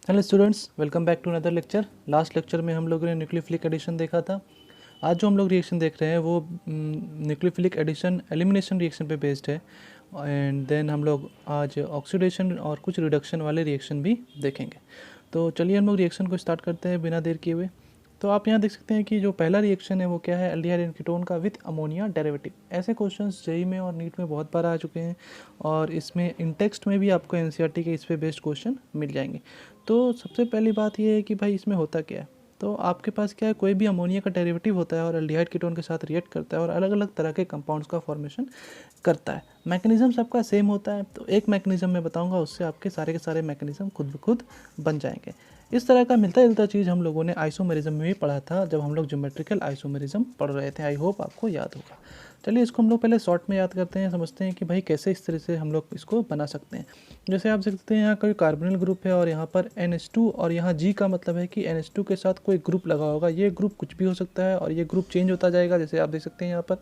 Hello students, welcome back to another lecture. Last lecture में हम लोगों ने न्यूक्लियोफिलिक एडिशन देखा था। आज जो हम लोग रिएक्शन देख रहे हैं वो न्यूक्लियोफिलिक एडिशन एलिमिनेशन रिएक्शन पे बेस्ड है। एंड देन हम लोग आज ऑक्सीडेशन और कुछ रिडक्शन वाले रिएक्शन भी देखेंगे। तो चलिए हम लोग रिएक्शन को स्टार्ट करते हैं बिना देर किए हुए। तो आप यहाँ देख सकते हैं कि जो पहला रिएक्शन है वो क्या है, एल्डिहाइड एंड कीटोन का विथ अमोनिया डेरिवेटिव। ऐसे क्वेश्चंस जेईई में और नीट में बहुत बार आ चुके हैं और इसमें इन टेक्स्ट में भी आपको एनसीईआरटी के इस पे बेस्ड क्वेश्चन मिल जाएंगे। तो सबसे पहली बात ये है कि भाई इसमें होता क्या है। तो आपके पास क्या है, कोई भी अमोनिया का डेरिवेटिव होता है और एल्डिहाइड कीटोन के साथ रिएक्ट करता है और अलग अलग तरह के कंपाउंड्स का फॉर्मेशन करता है। मैकेनिज्म सबका सेम होता है, तो एक मैकेनिज्म मैं बताऊंगा, उससे आपके सारे के सारे मैकेनिज्म खुद ब खुद बन जाएंगे। इस तरह का मिलता जुलता चीज़ हम लोगों ने आइसोमेरिज्म में भी पढ़ा था जब हम लोग ज्योमेट्रिकल आइसोमेरिज्म पढ़ रहे थे। आई होप आपको याद होगा। चलिए इसको हम लोग पहले शॉर्ट में याद करते हैं, समझते हैं कि भाई कैसे इस तरह से हम लोग इसको बना सकते हैं। जैसे आप देख सकते हैं यहाँ कोई कार्बोनिल ग्रुप है और यहाँ पर NH2 और यहाँ G का मतलब है कि NH2 के साथ कोई ग्रुप लगा होगा। ये ग्रुप कुछ भी हो सकता है और ये ग्रुप चेंज होता जाएगा। जैसे आप देख सकते हैं यहाँ पर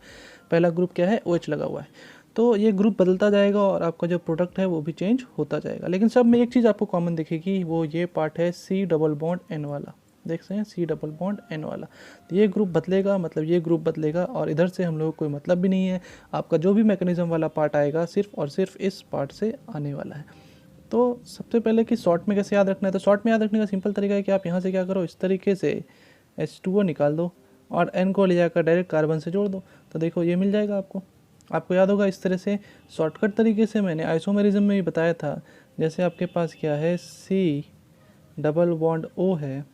पहला ग्रुप क्या है, OH लगा हुआ है, तो ये ग्रुप बदलता जाएगा और आपका जो प्रोडक्ट है वो भी चेंज होता जाएगा। लेकिन सब में एक चीज़ आपको कॉमन दिखेगी, वो ये पार्ट है C डबल बॉन्ड N वाला। देख सकते हैं C डबल बॉन्ड N वाला। तो ये ग्रुप बदलेगा, मतलब ये ग्रुप बदलेगा और इधर से हम लोग को कोई मतलब भी नहीं है। आपका जो भी मैकेनिज्म वाला पार्ट आएगा सिर्फ और सिर्फ इस पार्ट से आने वाला है। तो सबसे पहले कि शॉर्ट में कैसे याद रखना है, तो शॉर्ट में याद रखने का सिंपल तरीका है कि आप यहाँ से क्या करो, इस तरीके से H2O निकाल दो और N को ले जाकर डायरेक्ट कार्बन से जोड़ दो। तो देखो ये मिल जाएगा आपको याद होगा। इस तरह से शॉर्टकट तरीके से मैंने आइसोमेरिज्म में भी बताया था। जैसे आपके पास क्या है, C डबल बॉन्ड O है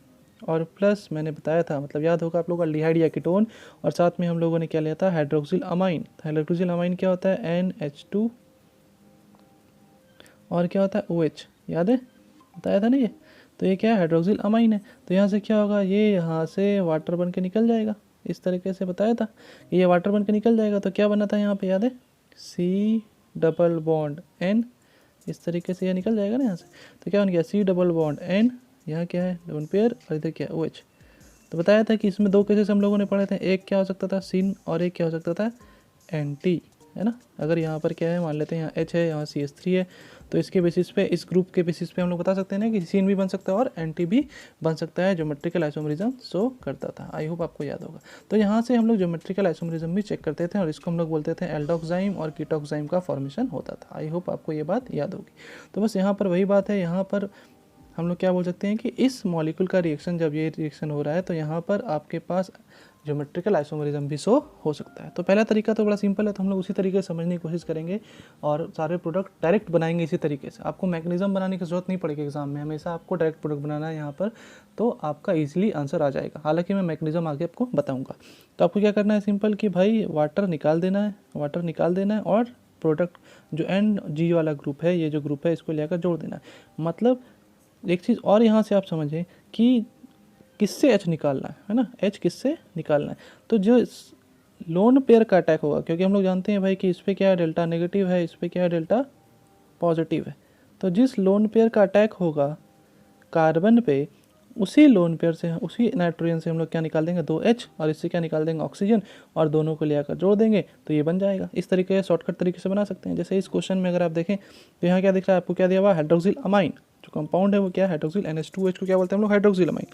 और प्लस मैंने बताया था, मतलब याद होगा आप लोग, एल्डिहाइड या कीटोन, और साथ में हम लोगों ने क्या लिया था, हाइड्रोक्सिल अमाइन। हाइड्रोक्सिल अमाइन क्या होता है, NH2 और क्या होता है OH, याद है, बताया था ना ये। तो ये क्या है, हाइड्रोक्सिल अमाइन है। तो यहाँ से क्या होगा, ये यहाँ से वाटर बन के निकल जाएगा। इस तरीके से बताया था कि ये वाटर बन के निकल जाएगा। तो क्या बना था यहाँ पे, याद है, C डबल बॉन्ड N। इस तरीके से ये निकल जाएगा ना यहाँ से। तो क्या बन गया, C डबल बॉन्ड N, यहाँ क्या है डबल पेयर, और इधर क्या है OH। तो बताया था कि इसमें दो केसेस हम लोगों ने पढ़े थे, एक क्या हो सकता था सिन और एक क्या हो सकता था एंटी, है ना। अगर यहाँ पर क्या है, मान लेते हैं यहाँ H है, यहाँ CH3 है, तो इसके बेसिस पे, इस ग्रुप के बेसिस पे हम लोग बता सकते हैं ना कि सीन भी बन सकता है और एंटी भी बन सकता है। ज्योमेट्रिकल आइसोमेरिज्म शो करता था। आई होप आपको याद होगा। तो यहाँ से हम लोग ज्योमेट्रिकल आइसोमेरिज्म भी चेक करते थे और इसको हम लोग बोलते थे एल्डोक्साइम और कीटोक्साइम का फॉर्मेशन होता था। आई होप आपको ये बात याद होगी। तो बस यहाँ पर वही बात है, यहाँ पर हम लोग क्या बोल सकते हैं कि इस मॉलिक्यूल का रिएक्शन, जब ये रिएक्शन हो रहा है तो यहाँ पर आपके पास ज्योमेट्रिकल आइसोमेरिज्म भी शो हो सकता है। तो पहला तरीका तो बड़ा सिंपल है, तो हम लोग उसी तरीके से समझने की कोशिश करेंगे और सारे प्रोडक्ट डायरेक्ट बनाएंगे इसी तरीके से। आपको मैकेनिज्म बनाने की जरूरत नहीं पड़ेगी एग्जाम में, हमेशा आपको डायरेक्ट प्रोडक्ट बनाना है यहाँ पर, तो आपका ईजिली आंसर आ जाएगा। हालांकि मैं मैकेनिज्म आगे आपको बताऊँगा। तो आपको क्या करना है, सिंपल कि भाई वाटर निकाल देना है और प्रोडक्ट जो NG वाला ग्रुप है, ये जो ग्रुप है, इसको लेकर जोड़ देना है। मतलब एक चीज़ और यहाँ से आप समझें कि किससे H निकालना है ना, H किससे निकालना है। तो जो लोन पेयर का अटैक होगा, क्योंकि हम लोग जानते हैं भाई कि इस पर क्या है, डेल्टा नेगेटिव है, इस पर क्या है, डेल्टा पॉजिटिव है। तो जिस लोन पेयर का अटैक होगा कार्बन पे, उसी लोन पेयर से, उसी नाइट्रोजन से हम लोग क्या निकाल देंगे, 2H, और इससे क्या निकाल देंगे, ऑक्सीजन, और दोनों को ले आकर जोड़ देंगे तो ये बन जाएगा। इस तरीके से शॉर्टकट तरीके से बना सकते हैं। जैसे इस क्वेश्चन में अगर आप देखें तो यहाँ क्या दिख रहा है आपको, क्या दिया हुआ, हाइड्रोक्सिल अमाइन। जो कंपाउंड है वो क्या है, हाइड्रोक्सिल NH2OH को क्या बोलते हैं हम लोग, हाइड्रोक्सिल अमाइन।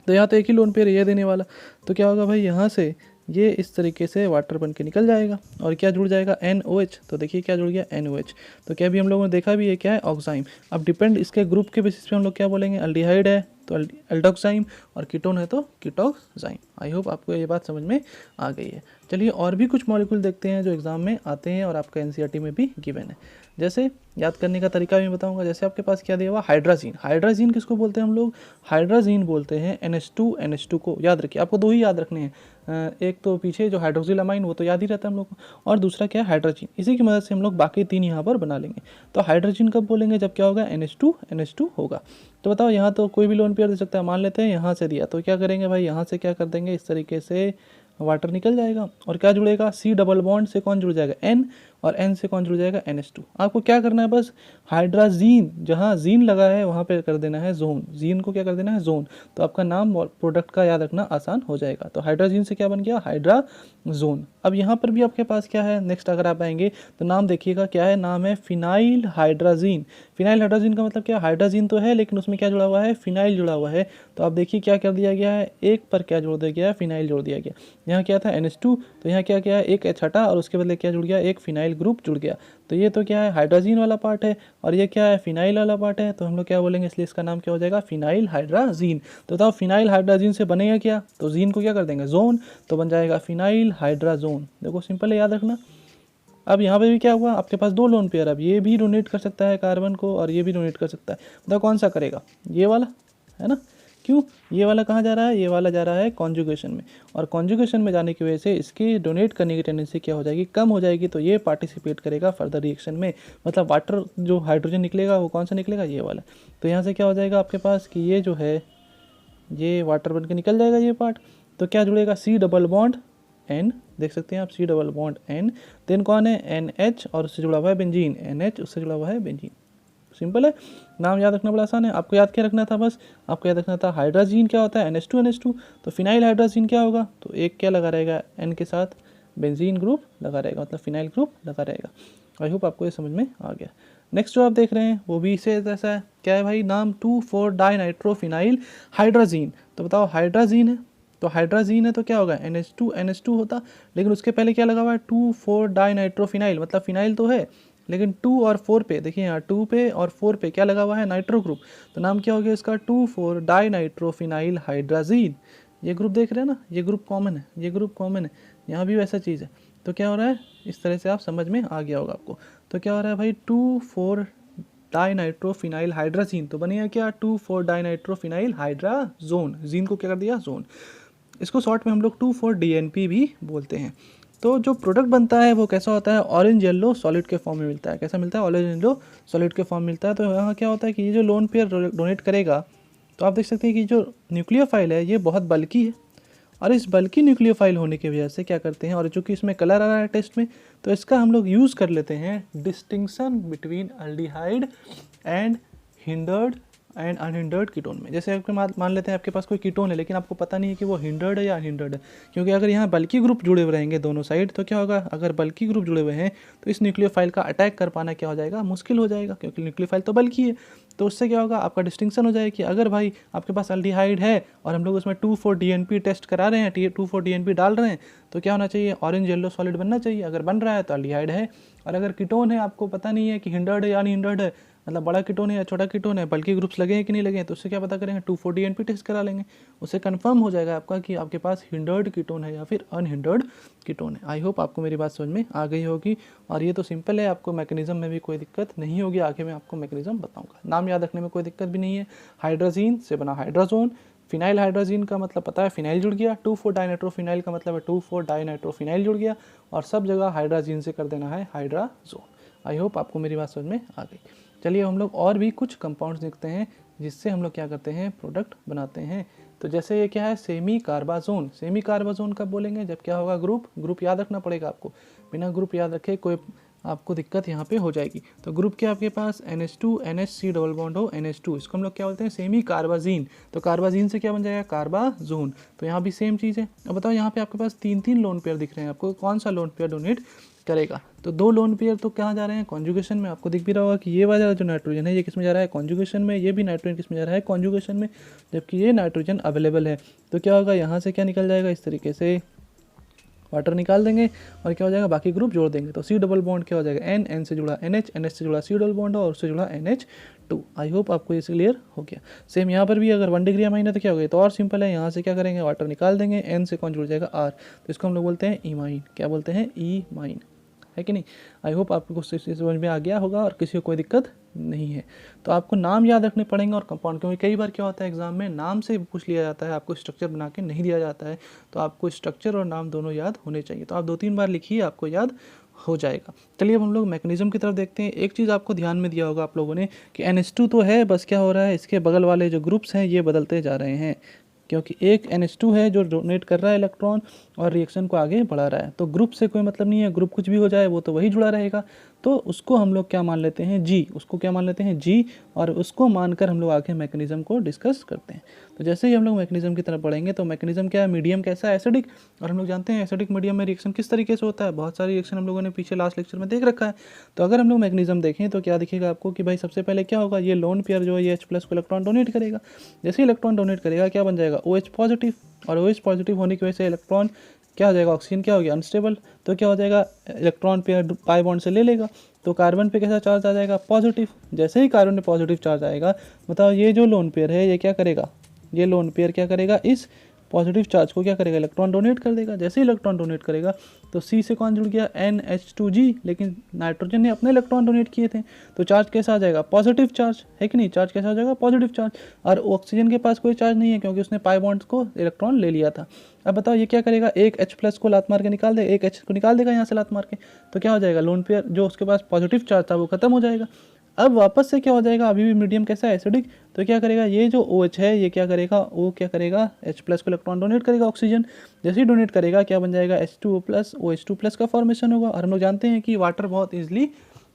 तो यहाँ तो एक ही लोन पेयर ये देने वाला। तो क्या होगा भाई, यहाँ से ये इस तरीके से वाटर बन के निकल जाएगा और क्या जुड़ जाएगा, NOH। तो देखिए क्या जुड़ गया, NOH। तो क्या भी हम लोगों ने देखा भी है, क्या है, ऑक्साइम। अब डिपेंड इसके ग्रुप के बेसिस पे हम लोग क्या बोलेंगे, एल्डिहाइड है तो एल्डोक्साइम और कीटोन है तो कीटोक्साइम। आई होप आपको ये बात समझ में आ गई है। चलिए और भी कुछ मॉलिक्यूल देखते हैं जो एग्जाम में आते हैं और आपका NCERT में भी गिवन है। जैसे याद करने का तरीका भी बताऊंगा। जैसे आपके पास क्या दिया हुआ, हाइड्राजीन। हाइड्राजीन किसको बोलते हैं हम लोग, हाइड्राजीन बोलते हैं NH2 को। याद रखिए, आपको दो ही याद रखने हैं, एक तो पीछे जो हाइड्रोक्सिल अमाइन वो तो याद ही रहता है हम लोग को, और दूसरा क्या है, हाइड्रोजीन। इसी की मदद से हम लोग बाकी तीन यहाँ पर बना लेंगे। तो हाइड्रोजीन कब बोलेंगे, जब क्या होगा, NH2 होगा। तो बताओ, यहाँ तो कोई भी लोन पेयर दे सकता है। मान लेते हैं यहाँ से दिया, तो क्या करेंगे भाई, यहाँ से क्या कर देंगे, इस तरीके से वाटर निकल जाएगा और क्या जुड़ेगा, C डबल बॉन्ड से कौन जुड़ जाएगा, N, और N से कौन जुड़ जाएगा, NH2। आपको क्या करना है, बस हाइड्राजीन, जहाँ जीन लगा है वहाँ पे कर देना है जोन, जीन को क्या कर देना है, जोन। तो आपका नाम और प्रोडक्ट का याद रखना आसान हो जाएगा। तो हाइड्राजीन से क्या बन गया, हाइड्राजोन। अब यहाँ पर भी आपके पास क्या है, नेक्स्ट अगर आप आएंगे तो नाम देखिएगा क्या है, नाम है फिनाइल हाइड्राजीन। फिनाइल हाइड्राजीन का मतलब क्या, हाइड्राजीन तो है लेकिन उसमें क्या जुड़ा हुआ है, फिनाइल जुड़ा हुआ है। तो आप देखिए क्या कर दिया गया है, एक पर क्या जोड़ दिया गया है, फिनाइल जोड़ दिया गया। यहाँ क्या था, NH2, तो यहाँ क्या क्या है, एक H हटा और उसके बदले क्या जुड़ गया, एक फिनाइल ग्रुप जुड़ गया। तो ये तो क्या है, हाइड्राजीन वाला पार्ट है, और ये क्या है, फिनाइल वाला पार्ट है। तो हम लोग क्या बोलेंगे, इसलिए इसका नाम क्या हो जाएगा, फिनाइल हाइड्राजीन। तो बताओ फिनाइल हाइड्राजीन से बनेगा क्या, तो जीन को क्या कर देंगे, जोन, तो बन जाएगा फिनाइल हाइड्राजोन। देखो सिंपल है, याद रखना। अब यहाँ पे भी क्या हुआ, आपके पास दो लोन पेयर, अब ये भी डोनेट कर सकता है कार्बन को और ये भी डोनेट कर सकता है। बताओ कौन सा करेगा, ये वाला, है ना। क्यों, ये वाला कहाँ जा रहा है, ये वाला जा रहा है कॉन्जुगेशन में, और कॉन्जुगेशन में जाने की वजह से इसकी डोनेट करने की टेंडेंसी क्या हो जाएगी, कम हो जाएगी। तो ये पार्टिसिपेट करेगा फर्दर रिएक्शन में, मतलब वाटर जो हाइड्रोजन निकलेगा वो कौन सा निकलेगा, ये वाला। तो यहाँ से क्या हो जाएगा आपके पास कि ये जो है ये वाटर बन के निकल जाएगा ये पार्ट। तो क्या जुड़ेगा, C डबल बॉन्ड N, देख सकते हैं आप, C double bond N, then कौन है, NH, और उससे जुड़ा हुआ है बेंजीन, NH उससे जुड़ा हुआ है बेंजीन। सिंपल है, नाम याद रखना बड़ा आसान है। आपको याद क्या रखना था, बस आपको याद रखना था हाइड्राजीन क्या होता है, NH2 तो फिनाइल हाइड्राजीन क्या होगा, तो एक क्या लगा रहेगा, N के साथ बेंजीन ग्रुप लगा रहेगा, मतलब फिनाइल ग्रुप लगा रहेगा। आई होप आपको ये समझ में आ गया। नेक्स्ट जो आप देख रहे हैं वो भी इसे जैसा है, क्या है भाई, नाम 2,4 डाइनाइट्रोफिनाइल हाइड्राजीन। तो बताओ हाइड्राजीन है, तो हाइड्राजीन है तो क्या होगा, NH2 होता, लेकिन उसके पहले क्या लगा हुआ है, 2,4 डाइनाइट्रोफिनाइल, मतलब फिनाइल तो है लेकिन 2 और 4 पे, देखिए यहाँ 2 पे और 4 पे क्या लगा हुआ है, नाइट्रो ग्रुप। तो नाम क्या हो गया इसका, 2,4 डाइनाइट्रोफिनाइल हाइड्राजीन। ये ग्रुप देख रहे हैं ना, ये ग्रुप कॉमन है, ये ग्रुप कॉमन है, यहाँ भी वैसा चीज़ है। तो क्या हो रहा है, इस तरह से आप समझ में आ गया होगा आपको। तो क्या हो रहा है भाई, 2,4 डाइनाइट्रोफिनाइल हाइड्राजीन, तो बनेगा क्या, 2,4 डाइनाइट्रोफिनाइल हाइड्राजोन, जीन को क्या कर दिया, जोन। इसको शॉर्ट में हम लोग 2,4 DNP भी बोलते हैं। तो जो प्रोडक्ट बनता है वो कैसा होता है, ऑरेंज येलो सॉलिड के फॉर्म में मिलता है। कैसा मिलता है, ऑरेंज येलो सॉलिड के फॉर्म में मिलता है। तो यहाँ क्या होता है कि ये जो लोन पेयर डोनेट करेगा, तो आप देख सकते हैं कि जो न्यूक्लियोफाइल है ये बहुत बल्कि है, और इस बल्कि न्यूक्लियोफाइल होने की वजह से क्या करते हैं, और चूँकि इसमें कलर आ रहा है टेस्ट में, तो इसका हम लोग यूज़ कर लेते हैं distinction between aldehyde and hindered and unhindered ketone में। जैसे आपके मान लेते हैं आपके पास कोई कीटोन है लेकिन आपको पता नहीं है कि वो हिंडर्ड है या अनहिंडर्ड है, क्योंकि अगर यहाँ बल्कि ग्रुप जुड़े हुए रहेंगे दोनों साइड, तो क्या होगा, अगर बल्कि ग्रुप जुड़े हुए हैं तो इस न्यूक्लियोफाइल का अटैक कर पाना क्या हो जाएगा, मुश्किल हो जाएगा, क्योंकि न्यूक्लियोफाइल तो बल्कि है। तो उससे क्या होगा, आपका डिस्टिंक्शन हो जाएगा कि अगर भाई आपके पास अल्डिहाइड है और हम लोग उसमें 2,4 DNP टेस्ट करा रहे हैं, 2,4 DNP डाल रहे हैं, तो क्या होना चाहिए, ऑरेंज येलो सॉलिड बनना चाहिए। अगर बन रहा है तो अल्डिहाइड है, और अगर कीटोन है, आपको पता नहीं है कि हिंडर्ड है या अनहिंडर्ड है, मतलब बड़ा कीटोन है या छोटा कीटोन है, बल्कि ग्रुप्स लगे हैं कि नहीं लगे हैं, तो उससे क्या पता करेंगे, 2,4 DNP टेस्ट करा लेंगे, उससे कंफर्म हो जाएगा आपका कि आपके पास हिंडर्ड कीटोन है या फिर अनहिंडर्ड कीटोन है। आई होप आपको मेरी बात समझ में आ गई होगी, और ये तो सिंपल है, आपको मैकेनिज्म में भी कोई दिक्कत नहीं होगी, आगे मैं आपको मैकेनिज्म बताऊंगा। नाम याद रखने में कोई दिक्कत भी नहीं है। हाइड्राजीन से बना हाइड्राजोन, फिनाइल हाइड्राजीन का मतलब पता है फिनाइल जुड़ गया, 2,4 डाइनाइट्रोफिनाइल का मतलब है 2,4 डाइनाइट्रोफिनाइल जुड़ गया, और सब जगह हाइड्राजीन से कर देना है हाइड्राजोन। आई होप आपको मेरी बात समझ में आ गई। चलिए हम लोग और भी कुछ कंपाउंड्स देखते हैं जिससे हम लोग क्या करते हैं, प्रोडक्ट बनाते हैं। तो जैसे ये क्या है, सेमी कार्बाजोन। सेमी कार्बाजोन कब बोलेंगे, जब क्या होगा, ग्रुप याद रखना पड़ेगा आपको, बिना ग्रुप याद रखे कोई आपको दिक्कत यहाँ पे हो जाएगी। तो ग्रुप क्या आपके पास, NH2 NHC डबल बॉन्ड हो NH2, इसको हम लोग क्या बोलते हैं, सेमी कार्बाजीन। तो कार्बाजीन से क्या बन जाएगा, कार्बाजोन। तो यहाँ भी सेम चीज़ है। अब बताओ यहाँ पे आपके पास 3 लोन पेयर दिख रहे हैं, आपको कौन सा लोन पेयर डोनेट करेगा। तो 2 लोन पेयर तो कहाँ जा रहे हैं, कॉन्जुगेशन में। आपको दिख भी रहा होगा कि ये वाला जो नाइट्रोजन है ये किस में जा रहा है, कॉन्जुगेशन में, ये भी नाइट्रोजन किस में जा रहा है, कॉन्जुगेशन में, जबकि ये नाइट्रोजन अवेलेबल है। तो क्या होगा, यहाँ से क्या निकल जाएगा, इस तरीके से वाटर निकाल देंगे और क्या हो जाएगा, बाकी ग्रुप जोड़ देंगे। तो C डबल बॉन्ड क्या हो जाएगा, N से जुड़ा NH से जुड़ा C डबल बॉन्ड और उससे जुड़ा NH2। आई होप आपको ये क्लियर हो गया। सेम यहाँ पर भी अगर 1 डिग्री अमाइन है तो क्या हो गया, तो और सिंपल है, यहाँ से क्या करेंगे, वाटर निकाल देंगे, N से कौन जुड़ जाएगा, R। तो इसको हम लोग बोलते हैं ईमाइन। क्या बोलते हैं, ईमाइन, है कि नहीं। आई होप आपको समझ में आ गया होगा और किसी को कोई दिक्कत नहीं है। तो आपको नाम याद रखने पड़ेंगे और कंपाउंड, क्योंकि कई बार क्या होता है एग्जाम में नाम से पूछ लिया जाता है, आपको स्ट्रक्चर बना के नहीं दिया जाता है। तो आपको स्ट्रक्चर और नाम दोनों याद होने चाहिए। तो आप 2-3 बार लिखिए, आपको याद हो जाएगा। चलिए अब हम लोग मैकेनिज्म की तरफ देखते हैं। एक चीज़ आपको ध्यान में दिया होगा आप लोगों ने कि NH2 तो है, बस क्या हो रहा है, इसके बगल वाले जो ग्रुप्स हैं ये बदलते जा रहे हैं। क्योंकि एक NH2 है जो डोनेट कर रहा है इलेक्ट्रॉन और रिएक्शन को आगे बढ़ा रहा है। तो ग्रुप से कोई मतलब नहीं है, ग्रुप कुछ भी हो जाए वो तो वही जुड़ा रहेगा। तो उसको हम लोग क्या मान लेते हैं, जी, उसको क्या मान लेते हैं, जी, और उसको मानकर हम लोग आगे मैकेनिज्म को डिस्कस करते हैं। तो जैसे ही हम लोग मैकेनिज्म की तरफ बढ़ेंगे तो मैकेनिज्म क्या है, मीडियम कैसा है, एसिडिक, और हम लोग जानते हैं एसिडिक मीडियम में रिएक्शन किस तरीके से होता है, बहुत सारी रिएक्शन हम लोगों ने पीछे लास्ट लेक्चर में देख रखा है। तो अगर हम लोग मैकेनिज्म देखें तो क्या दिखेगा आपको कि भाई सबसे पहले क्या होगा, ये लोन पेयर जो है ये H+ को इलेक्ट्रॉन डोनेट करेगा। जैसे ही इलेक्ट्रॉन डोनेट करेगा क्या बन जाएगा, OH पॉजिटिव, और OH पॉजिटिव होने की वजह से इलेक्ट्रॉन क्या हो जाएगा, ऑक्सीजन क्या हो गया, अनस्टेबल। तो क्या हो जाएगा, इलेक्ट्रॉन पेयर पाई बॉन्ड से ले लेगा, तो कार्बन पे कैसा चार्ज आ जाएगा, पॉजिटिव। जैसे ही कार्बन पे पॉजिटिव चार्ज आएगा, बताओ ये जो लोन पेयर है ये क्या करेगा, ये लोन पेयर क्या करेगा, इस पॉजिटिव चार्ज को क्या करेगा, इलेक्ट्रॉन डोनेट कर देगा। जैसे ही इलेक्ट्रॉन डोनेट करेगा तो C से कौन जुड़ गया, NH2G, लेकिन नाइट्रोजन ने अपने इलेक्ट्रॉन डोनेट किए थे, तो चार्ज कैसा आ जाएगा, पॉजिटिव चार्ज, है कि नहीं, चार्ज कैसा हो जाएगा, पॉजिटिव चार्ज। और ऑक्सीजन के पास कोई चार्ज नहीं है क्योंकि उसने पाई बॉन्ड्स को इलेक्ट्रॉन ले लिया था। अब बताओ ये क्या करेगा, एक H+ को लात मार के निकाल दे, एक H को निकाल देगा यहाँ से लात मार के, तो क्या हो जाएगा, लोन पेयर जो उसके पास पॉजिटिव चार्ज था वो खत्म हो जाएगा। अब वापस से क्या हो जाएगा, अभी भी मीडियम कैसा है, एसिडिक, तो क्या करेगा, ये जो OH है ये क्या करेगा, वो क्या करेगा, H+ को इलेक्ट्रॉन डोनेट करेगा ऑक्सीजन। जैसे ही डोनेट करेगा क्या बन जाएगा, H2O+ OH2+ का फॉर्मेशन होगा। और हम लोग जानते हैं कि वाटर बहुत ईजिली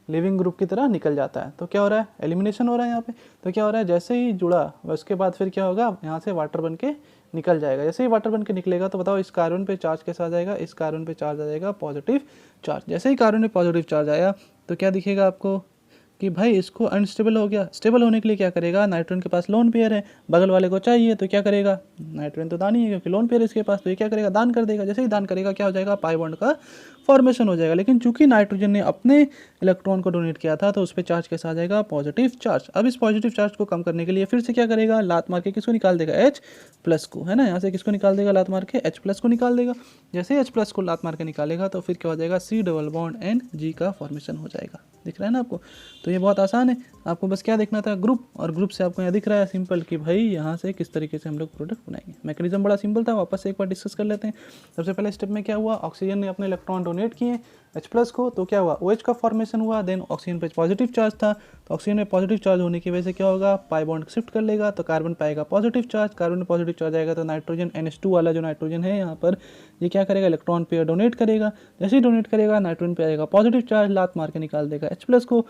लिविंग ग्रुप की तरह निकल जाता है। तो क्या हो रहा है, एलिमिनेशन हो रहा है यहाँ पे। तो क्या हो रहा है, जैसे ही जुड़ा उसके बाद फिर क्या होगा, यहाँ से वाटर बन के निकल जाएगा। जैसे ही वाटर बन के निकलेगा तो बताओ इस कार्बन पे चार्ज कैसा आ जाएगा, इस कार्बन पे चार्ज आ जाएगा पॉजिटिव चार्ज। जैसे ही कार्बन पे पॉजिटिव चार्ज आया तो क्या दिखेगा आपको कि भाई इसको अनस्टेबल हो गया। स्टेबल होने के लिए क्या करेगा, नाइट्रोजन के पास लोन पेयर है, बगल वाले को चाहिए तो क्या करेगा, नाइट्रोजन तो दान ही है क्योंकि लोन पेयर है इसके पास, तो ये क्या करेगा, दान कर देगा। जैसे ही दान करेगा क्या हो जाएगा, पाई बॉन्ड का फॉर्मेशन हो जाएगा। लेकिन चूंकि नाइट्रोजन ने अपने इलेक्ट्रॉन को डोनेट किया था तो उस पर चार्ज कैसा आ जाएगा, पॉजिटिव चार्ज। अब इस पॉजिटिव चार्ज को कम करने के लिए फिर से क्या करेगा, लात मार के किसको निकाल देगा, H+ को, है ना, यहाँ से किसको निकाल देगा, लात मार के H+ को निकाल देगा। जैसे ही H+ को लात मार के निकालेगा तो फिर क्या हो जाएगा, C⋯N G का फॉर्मेशन हो जाएगा। दिख रहा है ना आपको। तो ये बहुत आसान है, आपको बस क्या देखना था, ग्रुप, और ग्रुप से आपको यहाँ दिख रहा है सिंपल कि भाई यहाँ से किस तरीके से हम लोग प्रोडक्ट बनाएंगे। मैकेनिज्म बड़ा सिंपल था, वापस से एक बार डिस्कस कर लेते हैं। सबसे पहले स्टेप में क्या हुआ, ऑक्सीजन ने अपने इलेक्ट्रॉन डोनेट किए H+ को, तो क्या हुआ, OH का फॉर्मेशन हुआ। देन ऑक्सीजन पे पॉजिटिव चार्ज था, तो ऑक्सीजन में पॉजिटिव चार्ज होने की वजह से क्या होगा, पाई बॉन्ड शिफ्ट कर लेगा, तो कार्बन पाएगा पॉजिटिव चार्ज। कार्बन में पॉजिटिव चार्ज आएगा तो नाइट्रोजन NH2 वाला जो नाइट्रोजन है यहाँ पर, ये क्या करेगा, इलेक्ट्रॉन पेयर डोनेट करेगा। जैसे ही डोनेट करेगा नाइट्रोजन पे आएगा पॉजिटिव चार्ज, लात मार के निकाल देगा H+ को,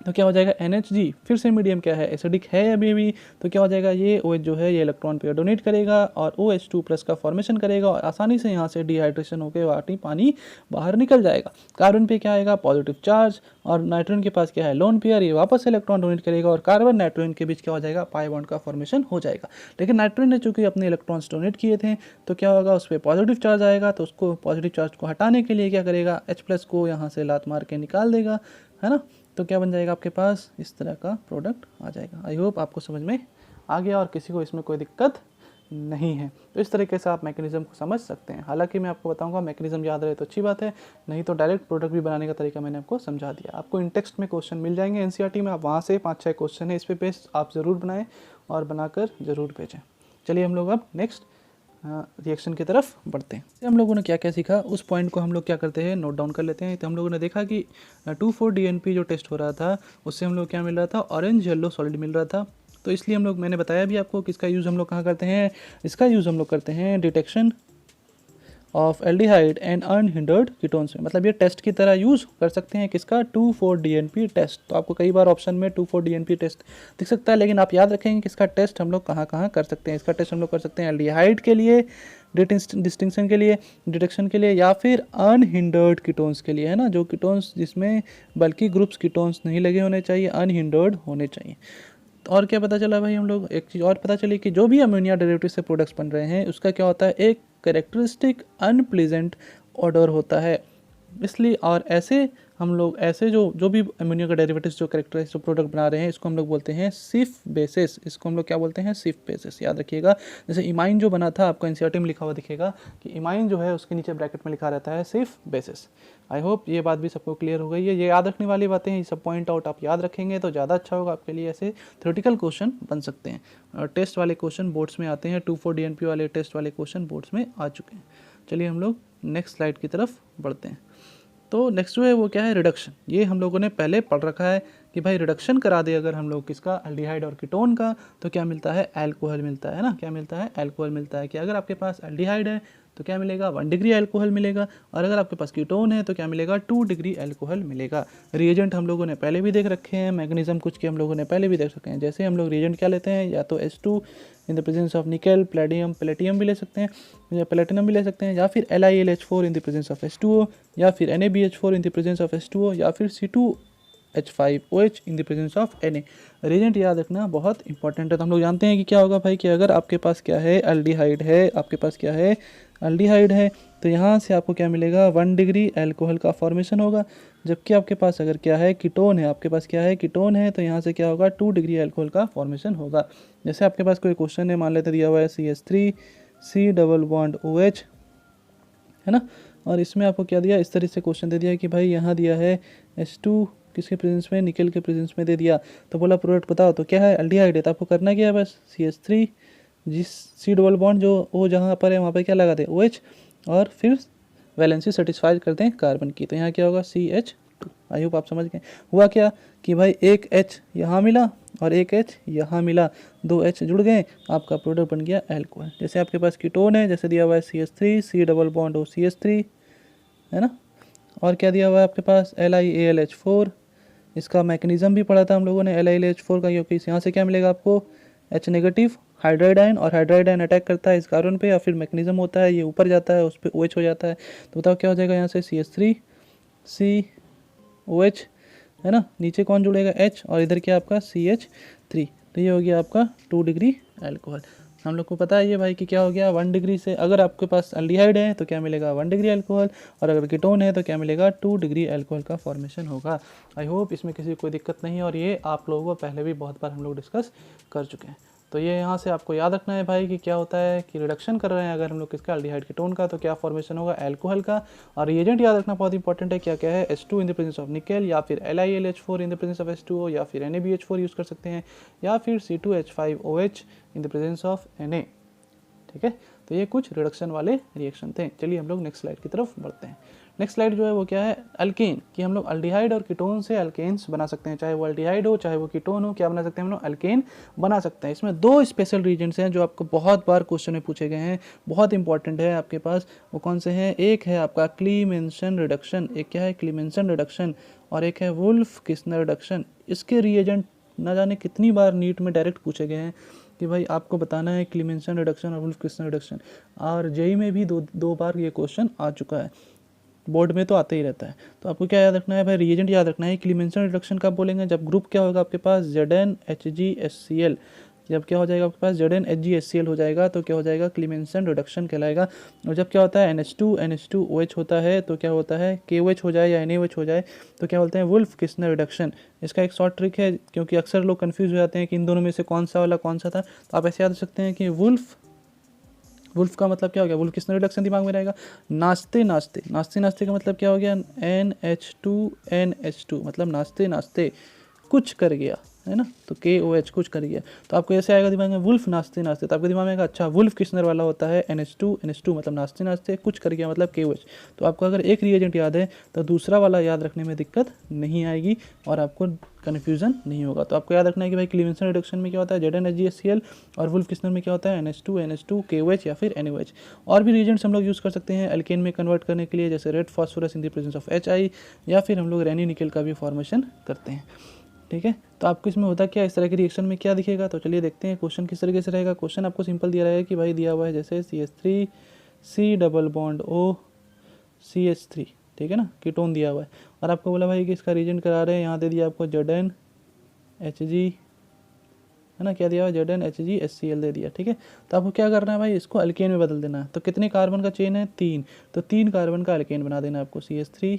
तो क्या हो जाएगा, NHG। फिर से मीडियम क्या है, एसिडिक है अभी भी, तो क्या हो जाएगा, ये OH जो है ये इलेक्ट्रॉन पेयर डोनेट करेगा और OH2+ का फॉर्मेशन करेगा और आसानी से यहाँ से डिहाइड्रेशन होकर वाटी पानी बाहर निकल जाएगा। कार्बन पे क्या आएगा, पॉजिटिव चार्ज, और नाइट्रोजन के पास क्या है, लोन पेयर, ये वापस इलेक्ट्रॉन डोनेट करेगा और कार्बन नाइट्रोजन के बीच क्या हो जाएगा, पाई बॉन्ड का फॉर्मेशन हो जाएगा। लेकिन नाइट्रोजन ने चूंकि अपने इलेक्ट्रॉन्स डोनेट किए थे तो क्या होगा, उस पर पॉजिटिव चार्ज आएगा, तो उसको पॉजिटिव चार्ज को हटाने के लिए क्या करेगा, H+ को यहाँ से लात मार के निकाल देगा, है ना। तो क्या बन जाएगा आपके पास, इस तरह का प्रोडक्ट आ जाएगा। आई होप आपको समझ में आ गया और किसी को इसमें कोई दिक्कत नहीं है। तो इस तरीके से आप मैकेनिज्म को समझ सकते हैं। हालांकि मैं आपको बताऊंगा मैकेनिज्म याद रहे तो अच्छी बात है, नहीं तो डायरेक्ट प्रोडक्ट भी बनाने का तरीका मैंने आपको समझा दिया। आपको इन टेक्स्ट में क्वेश्चन मिल जाएंगे NCERT में, आप वहाँ से 5-6 क्वेश्चन है इस पे बेस्ड आप ज़रूर बनाएं और बनाकर ज़रूर भेजें। चलिए हम लोग अब नेक्स्ट रिएक्शन की तरफ बढ़ते हैं। हम लोगों ने क्या क्या सीखा उस पॉइंट को हम लोग क्या करते हैं, नोट डाउन कर लेते हैं। तो हम लोगों ने देखा कि 2,4-DNP जो टेस्ट हो रहा था उससे हम लोग क्या मिल रहा था, ऑरेंज येलो सॉलिड मिल रहा था। तो इसलिए हम लोग, मैंने बताया भी आपको कि इसका यूज़ हम लोग कहाँ करते हैं, इसका यूज़ हम लोग करते हैं detection of aldehyde and unhindered ketones में। मतलब ये टेस्ट की तरह यूज़ कर सकते हैं किसका, 2,4-DNP टेस्ट। तो आपको कई बार ऑप्शन में 2,4-DNP टेस्ट दिख सकता है, लेकिन आप याद रखेंगे कि इसका टेस्ट हम लोग कहाँ कहाँ कर सकते हैं। इसका टेस्ट हम लोग कर सकते हैं एल्डिहाइड के लिए, डिस्टिंक्शन के लिए, डिटेक्शन के लिए, या फिर अनहिंडर्ड कीटोन्स के लिए, है ना, जो कीटोन्स जिसमें बल्कि ग्रुप्स कीटोन्स नहीं लगे होने चाहिए, अनहिंडर्ड होने चाहिए। और क्या पता चला भाई, हम लोग एक चीज़ और पता चली कि जो भी अमोनिया डेरिवेटिव से प्रोडक्ट्स बन रहे हैं उसका क्या होता है, एक कैरेक्टरिस्टिक अनप्लीजेंट ऑडर होता है। इसलिए और ऐसे हम लोग ऐसे जो भी अमोनिया का डेरिवेटिव्स जो कैरेक्टराइज जो प्रोडक्ट बना रहे हैं इसको हम लोग बोलते हैं सिफ बेसिस। इसको हम लोग क्या बोलते हैं, सिफ बेसिस। याद रखिएगा, जैसे इमाइन जो बना था आपको NCERT में लिखा हुआ दिखेगा कि इमाइन जो है उसके नीचे ब्रैकेट में लिखा रहता है सिफ बेसिस। आई होप ये बात भी सबको क्लियर हो गई है। ये याद रखने वाली बातें हैं, ये सब पॉइंट आउट आप याद रखेंगे तो ज़्यादा अच्छा होगा आपके लिए। ऐसे थ्योरेटिकल क्वेश्चन बन सकते हैं, टेस्ट वाले क्वेश्चन बोर्ड्स में आते हैं, 2,4-DNP वाले टेस्ट वाले क्वेश्चन बोर्ड्स में आ चुके हैं। चलिए हम लोग नेक्स्ट स्लाइड की तरफ बढ़ते हैं। तो नेक्स्ट जो है वो क्या है, रिडक्शन। ये हम लोगों ने पहले पढ़ रखा है कि भाई रिडक्शन करा दे अगर हम लोग किसका, एल्डिहाइड और कीटोन का, तो क्या मिलता है, एल्कोहल मिलता है ना, क्या मिलता है, एल्कोहल मिलता है। कि अगर आपके पास एल्डिहाइड है तो क्या मिलेगा, 1 डिग्री एल्कोहल मिलेगा, और अगर आपके पास कीटोन है तो क्या मिलेगा, 2 डिग्री एल्कोहल मिलेगा। रिएजेंट हम लोगों ने पहले भी देख रखे हैं, मैग्नीशियम कुछ के हम लोगों ने पहले भी देख रखे हैं। जैसे हम लोग रिएजेंट क्या लेते हैं, या तो H2 in the presence of निकल, प्लेटियम भी ले सकते हैं, या प्लेटिनम भी ले सकते हैं, या फिर LiLH4 in the presence of H2O, या फिर NaBH4 in the presence of H2O, या फिर C2H5OH in the presence of Na। Reagent याद रखना बहुत इंपॉर्टेंट है। तो हम लोग जानते हैं कि क्या होगा भाई, कि अगर आपके पास क्या है, एल्डिहाइड है, आपके पास क्या है, एल्डिहाइड है, तो यहाँ से आपको क्या मिलेगा, 1 डिग्री एल्कोहल का फॉर्मेशन होगा। जबकि आपके पास अगर क्या है, कीटोन है, आपके पास क्या है, कीटोन है, तो यहाँ से क्या होगा, 2 डिग्री एल्कोहल का फॉर्मेशन होगा। जैसे आपके पास कोई क्वेश्चन है, मान लेते दिया हुआ है CH3 C double bond OH, है ना, और इसमें आपको क्या दिया, इस तरह से क्वेश्चन दे दिया कि भाई यहाँ दिया है H2 किसके प्रेजेंस में, निकल के प्रेजेंस में दे दिया, तो बोला प्रोडक्ट बताओ, तो क्या है, एल्डिहाइड है, तो आपको करना क्या है, बस CH3 जिस C डबल बॉन्ड जो O जहाँ पर है वहाँ पर क्या लगा दे, OH, और फिर वैलेंसी सेटिस्फाई करते हैं कार्बन की, तो यहाँ क्या होगा, CH2। आई होप आप समझ गए। हुआ क्या कि भाई एक H यहाँ मिला और एक H यहाँ मिला, 2 H जुड़ गए, आपका प्रोडक्ट बन गया एल्कोहल। जैसे आपके पास कीटोन है, जैसे दिया हुआ है CH3 C double bond O CH3, है ना, और क्या दिया हुआ है आपके पास, LiAlH4। इसका मैकेनिज्म भी पढ़ा था हम लोगों ने LiAlH4 का, क्योंकि यहाँ से क्या मिलेगा आपको, H नेगेटिव हाइड्राइड आयन, और हाइड्राइड आयन अटैक करता है इस कार्बन पे, या फिर मैकेनिज्म होता है ये ऊपर जाता है, उस पर OH हो जाता है। तो बताओ क्या हो जाएगा, यहाँ से CH3 COH, है ना, नीचे कौन जुड़ेगा, H, और इधर क्या आपका CH3, तो ये हो गया आपका 2 डिग्री एल्कोहल। हम लोग को पता है ये भाई कि क्या हो गया, 1 डिग्री से अगर आपके पास एल्डिहाइड है तो क्या मिलेगा, 1 डिग्री एल्कोहल, और अगर कीटोन है तो क्या मिलेगा, 2 डिग्री एल्कोहल का फॉर्मेशन होगा। आई होप इसमें किसी कोई दिक्कत नहीं है, और ये आप लोगों को पहले भी बहुत बार हम लोग डिस्कस कर चुके हैं। तो ये यहाँ से आपको याद रखना है भाई कि क्या होता है, कि रिडक्शन कर रहे हैं अगर हम लोग किसका, एल्डिहाइड कीटोन का, तो क्या फॉर्मेशन होगा, एल्कोहल का। और रिएजेंट याद रखना बहुत इंपॉर्टेंट है, क्या क्या है, H2 in the presence of निकल, या फिर LiLH4 in the presence of H2O, या फिर NaBH4 यूज़ कर सकते हैं, या फिर C2H5OH in the presence of Na। ठीक है, तो ये कुछ रिडक्शन वाले रिएक्शन थे। चलिए हम लोग नेक्स्ट स्लाइड की तरफ बढ़ते हैं। नेक्स्ट स्लाइड जो है वो क्या है, अल्केन, कि हम लोग एल्डिहाइड और कीटोन से अल्केन्स बना सकते हैं, चाहे वो एल्डिहाइड हो चाहे वो कीटोन हो, क्या बना सकते हैं हम लोग, अल्केन बना सकते हैं। इसमें 2 स्पेशल रीजन्स हैं जो आपको बहुत बार क्वेश्चन में पूछे गए हैं, बहुत इंपॉर्टेंट है आपके पास। वो कौन से हैं, एक है आपका क्लीमेंसन रिडक्शन, एक क्या है, क्लीमेंसन रिडक्शन, और एक है वुल्फ किस्नर रिडक्शन। इसके रिएजेंट ना जाने कितनी बार नीट में डायरेक्ट पूछे गए हैं कि भाई आपको बताना है क्लीमेंसन रिडक्शन और वुल्फ किस्नर रिडक्शन, और जेई में भी दो बार ये क्वेश्चन आ चुका है, बोर्ड में तो आता ही रहता है। तो आपको क्या याद रखना है भाई, रिएजेंट याद रखना है। क्लीमेंसन रिडक्शन कब बोलेंगे, जब ग्रुप क्या होगा आपके पास, ZnHgHCl, जब क्या हो जाएगा आपके पास ZnHgHCl हो जाएगा तो क्या हो जाएगा, क्लीमेंसन रिडक्शन कहलाएगा। और जब क्या होता है NH2NH2OH होता है तो क्या होता है, KOH हो जाए या NaOH हो जाए तो क्या बोलते हैं, वुल्फ किस्नर रिडक्शन। इसका एक शॉर्ट ट्रिक है, क्योंकि अक्सर लोग कंफ्यूज हो जाते हैं कि इन दोनों में से कौन सा वाला कौन सा था, तो आप ऐसे याद रख सकते हैं कि वुल्फ का मतलब क्या हो गया, वुल्फ किस्नर रिडक्शन दिमाग में रहेगा। नाचते नाचते, नाचते नाचते का मतलब क्या हो गया, NH2NH2, मतलब नाचते नाचते कुछ कर गया, है ना, तो KOH कुछ कर गया। तो आपको ऐसे आएगा दिमाग में, वुल्फ नाचते नाचते, तो आपके दिमाग में आएगा अच्छा वुल्फ किस्नर वाला होता है NH2NH2, मतलब नाचते नाचते कुछ कर गया मतलब KOH। तो आपको अगर एक रिएजेंट याद है तो दूसरा वाला याद रखने में दिक्कत नहीं आएगी और आपको कन्फ्यूजन नहीं होगा। तो आपको याद रखना है कि भाई क्लीमेंसन रिडक्शन में क्या होता है, ZnHgHCl, और वुल्फ किस्नर में क्या होता है, NH2NH2 KOH या फिर NaOH। और भी रिएजेंट्स हम लोग यूज़ कर सकते हैं एल्केन में कन्वर्ट करने के लिए, जैसे red phosphorus in the presence of HI, या फिर हम लोग रेनी निकल का भी फॉर्मेशन करते हैं। ठीक है, तो आपको इसमें होता क्या, इस तरह के रिएक्शन में क्या दिखेगा, तो चलिए देखते हैं क्वेश्चन किस तरीके से रहेगा। क्वेश्चन आपको सिंपल दिया रहेगा कि भाई दिया हुआ है जैसे CH3 C double bond O CH3, ठीक है ना, कीटोन दिया हुआ है, और आपको बोला भाई कि इसका रिएजेंट करा रहे हैं, यहाँ दे दिया आपको ZnHg, है ना, क्या दिया हुआ है, ZnHgHCl दे दिया। ठीक है, तो आपको क्या करना है भाई, इसको अल्केन में बदल देना है। तो कितने कार्बन का चेन है, 3, तो 3 कार्बन का अल्केन बना देना आपको, CH3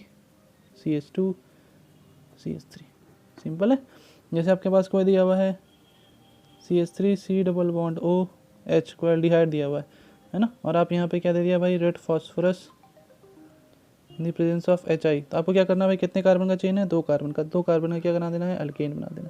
CH2 CH3, सिंपल है। जैसे आपके पास कोई दिया हुआ है CH3 C double bond OH, कोई एल्डिहाइड दिया हुआ है ना, और आप यहाँ पे क्या दे दिया भाई, red phosphorus in the presence of HI। तो आपको क्या करना है भाई, कितने कार्बन का चेन है, 2 कार्बन का, 2 कार्बन का क्या बना देना है, अल्केन बना देना।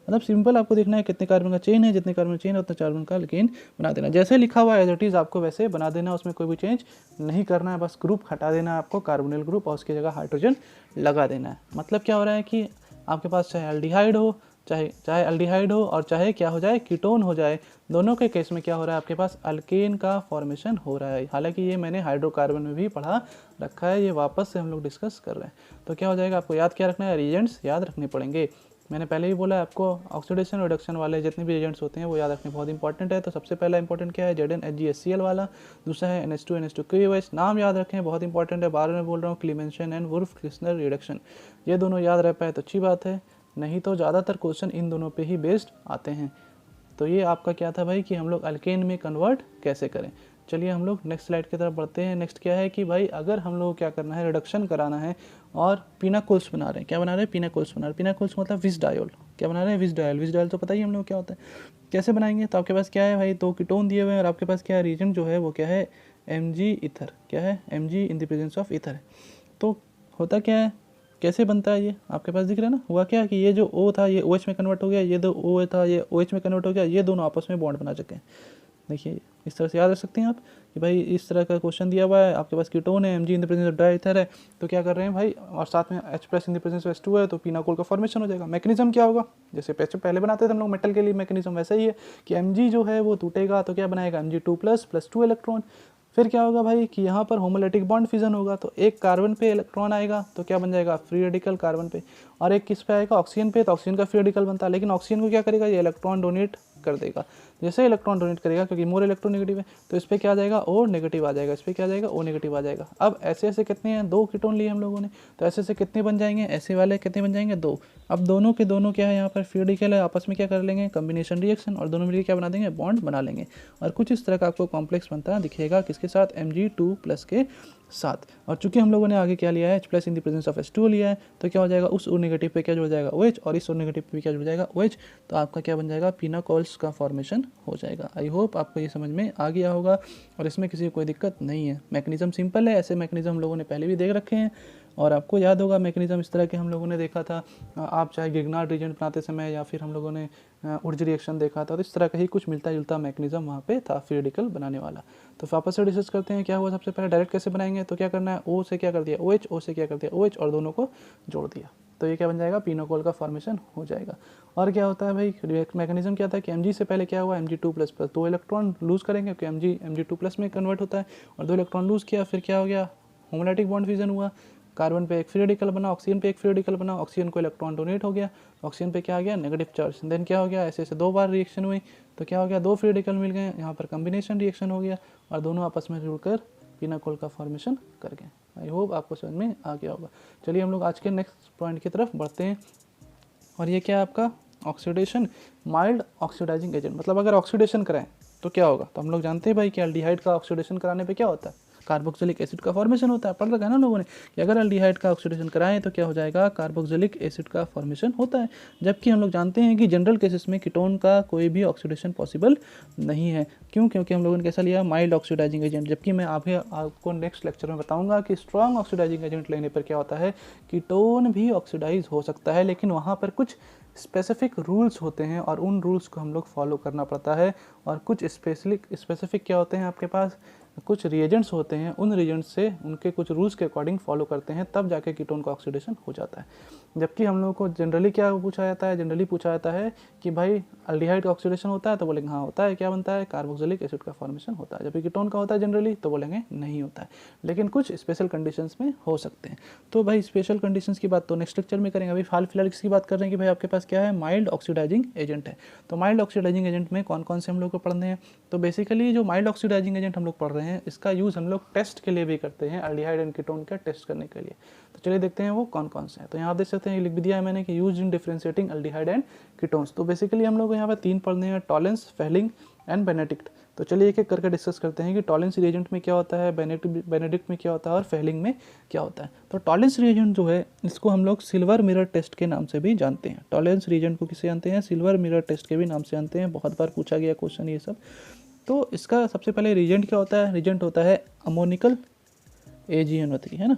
मतलब सिंपल आपको देखना है कितने कार्बन का चेन है, जितने कार्बन चेन है उतना कार्बन का अल्केन बना देना। जैसे लिखा हुआ है एज इट इज़ आपको वैसे बना देना, उसमें कोई भी चेंज नहीं करना है, बस ग्रुप हटा देना है आपको, कार्बोनिल ग्रुप, और उसकी जगह हाइड्रोजन लगा देना है। मतलब क्या हो रहा है कि आपके पास चाहे एल्डिहाइड हो, चाहे एल्डिहाइड हो और चाहे क्या हो जाए, कीटोन हो जाए, दोनों के केस में क्या हो रहा है, आपके पास अल्केन का फॉर्मेशन हो रहा है। हालांकि ये मैंने हाइड्रोकार्बन में भी पढ़ा रखा है, ये वापस से हम लोग डिस्कस कर रहे हैं। तो क्या हो जाएगा, आपको याद क्या रखना है, रिएजेंट्स याद रखने पड़ेंगे। मैंने पहले ही बोला है आपको, ऑक्सीडेशन रिडक्शन वाले जितने भी एजेंट्स होते हैं वो याद रखने बहुत इंपॉर्टेंट है। तो सबसे पहला इंपॉर्टेंट क्या है, ZnHgHCl वाला, दूसरा है NH2NH2KOH, नाम याद रखें, बहुत इंपॉर्टेंट है, बार में बोल रहा हूँ, क्लीमेंशन एंड वुल्फ क्रिस्नर रिडक्शन। ये दोनों याद रह पाए तो अच्छी बात है, नहीं तो ज़्यादातर क्वेश्चन इन दोनों पे ही बेस्ड आते हैं। तो ये आपका क्या था भाई कि हम लोग अल्केन में कन्वर्ट कैसे करें। चलिए हम लोग नेक्स्ट स्लाइड की तरफ बढ़ते हैं। नेक्स्ट क्या है कि भाई अगर हम लोग क्या करना है, रिडक्शन कराना है और पिनाकोल्स बना रहे हैं, क्या बना रहे हैं, पिनाकोल्स बना रहे हैं। पिनाकोल्स मतलब विस डायोल, क्या बना रहे हैं, विस डायोल। विस डायोल तो पता ही हम लोग क्या होता है, कैसे बनाएंगे। तो आपके पास क्या है भाई, 2 कीटोन दिए हुए हैं और आपके पास क्या है, रीजेंट जो है वो क्या है, Mg ईथर, क्या है, Mg in the presence of ether है। तो होता क्या है, कैसे बनता है, ये आपके पास दिख रहा है ना। हुआ क्या कि ये जो O था ये OH में कन्वर्ट हो गया, ये दो O था ये OH में कन्वर्ट हो गया, ये दोनों आपस में बॉन्ड बना चुके हैं। देखिए इस तरह से याद रख सकते हैं आप कि भाई इस तरह का क्वेश्चन दिया हुआ है, आपके पास कीटोन है, Mg in the presence of diether है, तो क्या कर रहे हैं भाई, और साथ में H+ in the presence of H2 है, तो पिनाकोल का फॉर्मेशन हो जाएगा। मैकेनिज्म क्या होगा, जैसे पहले बनाते थे हम लोग मेटल के लिए मैकेनिज्म, वैसा ही है कि Mg जो है वो टूटेगा तो क्या बनाएगा, Mg2+ + 2 इलेक्ट्रॉन। फिर क्या होगा भाई कि यहाँ पर होमोलिटिक बॉन्ड फिजन होगा, तो एक कार्बन पे इलेक्ट्रॉन आएगा तो क्या बन जाएगा, फ्री रेडिकल कार्बन पे, और एक किस पे आएगा, ऑक्सीजन पे, तो ऑक्सीजन का फ्री रेडिकल बनता है। लेकिन ऑक्सीजन को क्या करेगा, ये इलेक्ट्रॉन डोनेट कर देगा। जैसे इलेक्ट्रॉन डोनेट करेगा, क्योंकि मोर इलेक्ट्रोनेगेटिव है, तो इस पर क्या आ जाएगा, O नेगेटिव आ जाएगा, इस पर क्या आ जाएगा, O नेगेटिव आ जाएगा। अब ऐसे ऐसे कितने हैं, 2 कीटोन लिए हम लोगों ने, तो ऐसे ऐसे कितने बन जाएंगे, ऐसे वाले कितने बन जाएंगे, 2। अब दोनों के दोनों क्या है, यहाँ पर फ्री रेडिकल है, आपस में क्या कर लेंगे, कॉम्बिनेशन रिएक्शन, और दोनों मिलकर क्या बना देंगे, बॉन्ड बना लेंगे। और कुछ इस तरह का आपको कॉम्प्लेक्स बनता दिखेगा, किसके साथ, Mg2+ के साथ। और चूंकि हम लोगों ने आगे क्या लिया है, H+ in the presence of H2 लिया है, तो क्या हो जाएगा, उस O नेगेटिव पे क्या जुड़ जाएगा, OH, और इस O नेगेटिव पे क्या जुड़ जाएगा, OH। तो आपका क्या बन जाएगा, पिनाकोल्स का फॉर्मेशन हो जाएगा। आई होप आपको ये समझ में आ गया होगा और इसमें किसी को कोई दिक्कत नहीं है। मैकेनिज्म सिंपल है, ऐसे मैकेनिज्म हम लोगों ने पहले भी देख रखे हैं और आपको याद होगा मैकेनिज्म इस तरह के हम लोगों ने देखा था। आप चाहे गिगनार्ड रीजेंट बनाते समय या फिर हम लोगों ने उर्ज रिएक्शन देखा था, तो इस तरह का ही कुछ मिलता जुलता मैकेनिज्म वहाँ पे था, फ्री रेडिकल बनाने वाला। तो वापस से डिस्कस करते हैं क्या हुआ। सबसे पहले डायरेक्ट कैसे बनाएंगे, तो क्या करना है, O से क्या कर दिया OH, O से क्या कर दिया OH, और दोनों को जोड़ दिया, तो ये क्या बन जाएगा, पिनाकोल का फॉर्मेशन हो जाएगा। और क्या होता है भाई, मैकेनिज्म क्या था कि Mg से पहले क्या हुआ, Mg2+ 2 इलेक्ट्रॉन लूज करेंगे, क्योंकि Mg2+ में कन्वर्ट होता है, और 2 इलेक्ट्रॉन लूज किया, फिर क्या हो गया, होमोलैटिक बॉन्ड फिजन हुआ, कार्बन पे एक फ्री रेडिकल बना, ऑक्सीजन पे एक फ्री रेडिकल बना, ऑक्सीजन को इलेक्ट्रॉन डोनेट हो गया, ऑक्सीजन पे क्या आ गया, नेगेटिव चार्ज। देन क्या हो गया, ऐसे ऐसे 2 बार रिएक्शन हुई, तो क्या हो गया, 2 फ्री रेडिकल मिल गए, यहाँ पर कॉम्बिनेशन रिएक्शन हो गया और दोनों आपस में जुड़कर पिनाकोल का फॉर्मेशन कर गए। आई होप आपको समझ में आ गया होगा। चलिए हम लोग आज के नेक्स्ट पॉइंट की तरफ बढ़ते हैं, और ये क्या है आपका, ऑक्सीडेशन, माइल्ड ऑक्सीडाइजिंग एजेंट। मतलब अगर ऑक्सीडेशन कराएं तो क्या होगा, तो हम लोग जानते हैं भाई कि एल्डिहाइड का ऑक्सीडेशन कराने पे क्या होता है, कार्बोक्सिलिक एसिड का फॉर्मेशन होता है। पढ़ रखा है ना लोगों ने कि अगर एल्डिहाइड का ऑक्सीडेशन कराएं तो क्या हो जाएगा, कार्बोक्सिलिक एसिड का फॉर्मेशन होता है। जबकि हम लोग जानते हैं कि जनरल केसेस में कीटोन का कोई भी ऑक्सीडेशन पॉसिबल नहीं है। क्यों, क्योंकि हम लोगों ने कैसा लिया, माइल्ड ऑक्सीडाइजिंग एजेंट। जबकि मैं आपको नेक्स्ट लेक्चर में बताऊंगा कि स्ट्रॉन्ग ऑक्सीडाइजिंग एजेंट लेने पर क्या होता है, कीटोन भी ऑक्सीडाइज हो सकता है, लेकिन वहाँ पर कुछ स्पेसिफिक रूल्स होते हैं और उन रूल्स को हम लोग फॉलो करना पड़ता है। और कुछ स्पेसिफिक क्या होते हैं, आपके पास कुछ रिएजेंट्स होते हैं, उन रिएजेंट्स से उनके कुछ रूल्स के अकॉर्डिंग फॉलो करते हैं, तब जाके कीटोन का ऑक्सीडेशन हो जाता है। जबकि हम लोगों को जनरली क्या पूछा जाता है, जनरली पूछा जाता है कि भाई एल्डिहाइड का ऑक्सीडेशन होता है, तो बोलेंगे हाँ होता है, क्या बनता है, कार्बोक्सिलिक एसिड का फॉर्मेशन होता है। जबकि कीटोन का होता है जनरली, तो बोलेंगे नहीं होता है, लेकिन कुछ स्पेशल कंडीशंस में हो सकते हैं। तो भाई स्पेशल कंडीशंस की बात तो नेक्स्ट लेक्चर में करेंगे। अभी फिलहाल इसकी बात कर रहे हैं कि भाई आपके पास क्या है, माइल्ड ऑक्सीडाइजिंग एजेंट है। तो माइल्ड ऑक्सीडाइजिंग एजेंट में कौन कौन से हम लोग को पढ़ने हैं, तो बेसिकली जो माइल्ड ऑक्सीडाइजिंग एजेंट हम लोग पढ़ रहे हैं, इसका यूज़ हम लोग टेस्ट के लिए भी करते हैं, एल्डिहाइड एंड कीटोन का टेस्ट करने के लिए। तो चलिए देखते हैं वो कौन कौन से हैं। तो यहाँ आप देख सकते हैं, लिख भी दिया है मैंने कि use in differentiating aldehyde and ketones. तो बेसिकली हम लोग यहाँ पर 3 पढ़ने हैं, टॉलेंस, फेहलिंग एंड बेनेडिक्ट। तो चलिए एक एक करके डिस्कस करते हैं कि टॉलेंस रिएजेंट में क्या होता है, बेनेडिक्ट में क्या होता है और फेहलिंग में क्या होता है। तो टॉलेंस रिएजेंट जो है, इसको हम लोग सिल्वर मिरर टेस्ट के नाम से भी जानते हैं। टॉलेंस रिएजेंट को किसे जानते हैं, सिल्वर मिरर टेस्ट के भी नाम से जानते हैं, बहुत बार पूछा गया क्वेश्चन ये सब। तो इसका सबसे पहले रिएजेंट क्या होता है, रिएजेंट होता है अमोनिकल AgNO3, है ना,